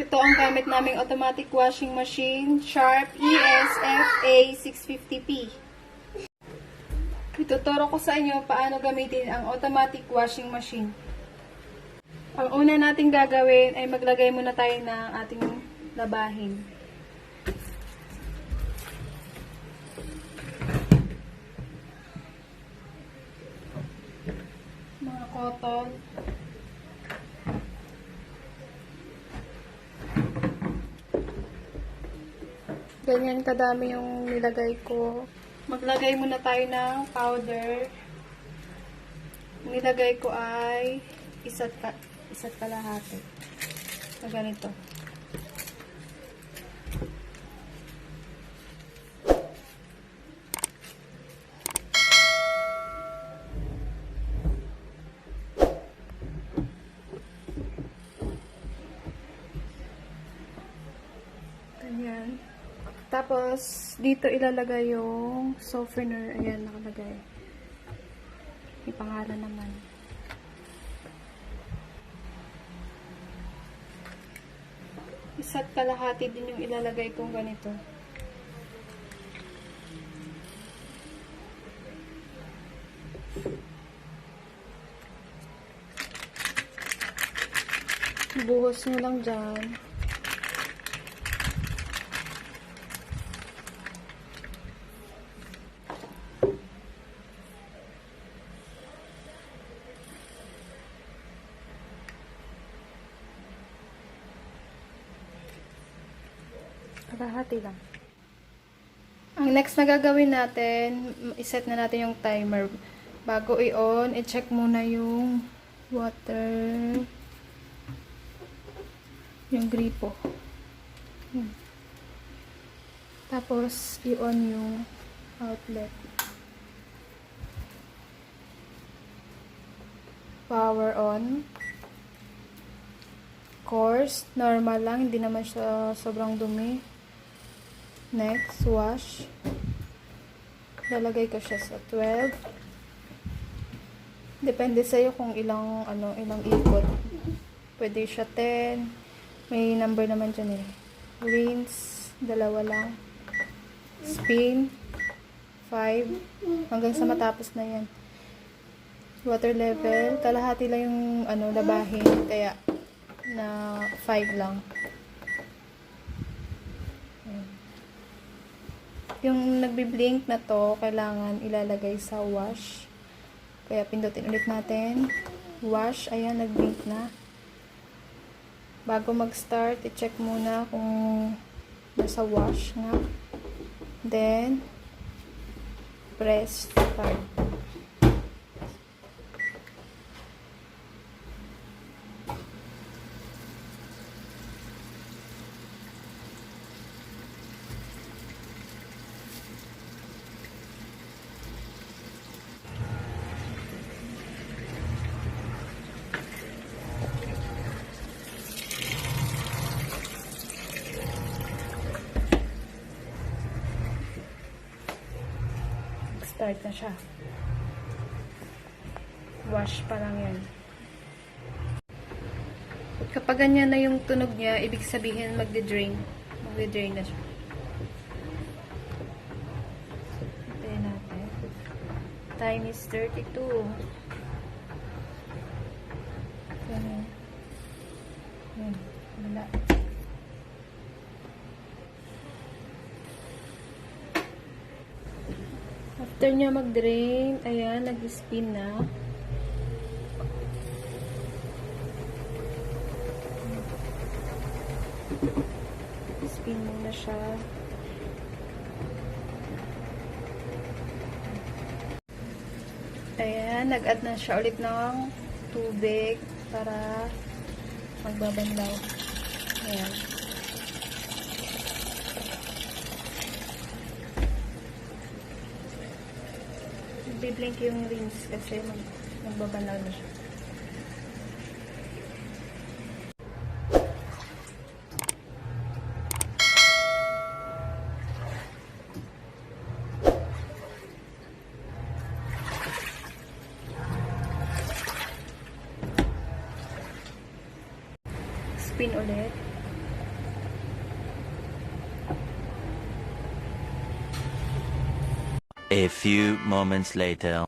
Ito ang gamit naming automatic washing machine, Sharp ESFA 650P. Ituturo ko sa inyo paano gamitin ang automatic washing machine. Ang una nating gagawin ay maglagay muna tayo ng ating labahin. Mga cotton. Ganyan kadami yung nilagay ko. Maglagay muna tayo ng powder. Nilagay ko ay isa't kalahati. Na ganito. Ganyan. Tapos, dito ilalagay yung softener. Ayan, nakalagay. May pangalan naman. Isa't kalahati din yung ilalagay kong ganito. Buhos nyo lang dyan. Kalahati lang. Ang next na gagawin natin, iset na natin yung timer. Bago i-on, i-check muna yung water, yung gripo. Tapos, i-on yung outlet. Power on. Course, normal lang, hindi naman siya sobrang dumi. Next, wash. Lalagay ko siya sa 12. Depende sa'yo kung ilang ikot. Pwede siya 10. May number naman dyan eh. Rinse, 2 lang. Spin, 5. Hanggang sa matapos na yan. Water level, kalahati lang yung labahin. Kaya, na 5 lang. Yung nagbi-blink na to, kailangan ilalagay sa wash. Kaya pindutin ulit natin. Wash, ayan, nag-blink na. Bago mag-start, i-check muna kung nasa wash nga. Then, press start. Start na siya. Wash pa lang yan. Kapag ganyan na yung tunog niya, ibig sabihin magde-drain. Magde-drain na siya. Hintayin natin. Time is 32. Ganyan. Wala. After niya mag-drain, ayan, nag-spin na. Spin muna siya. Ayan, nag-add na siya ulit ng tubig para magbabanlaw. Ayan. Biblink yung rinse kasi magbabalaw na siya. Spin ulit. A few moments later.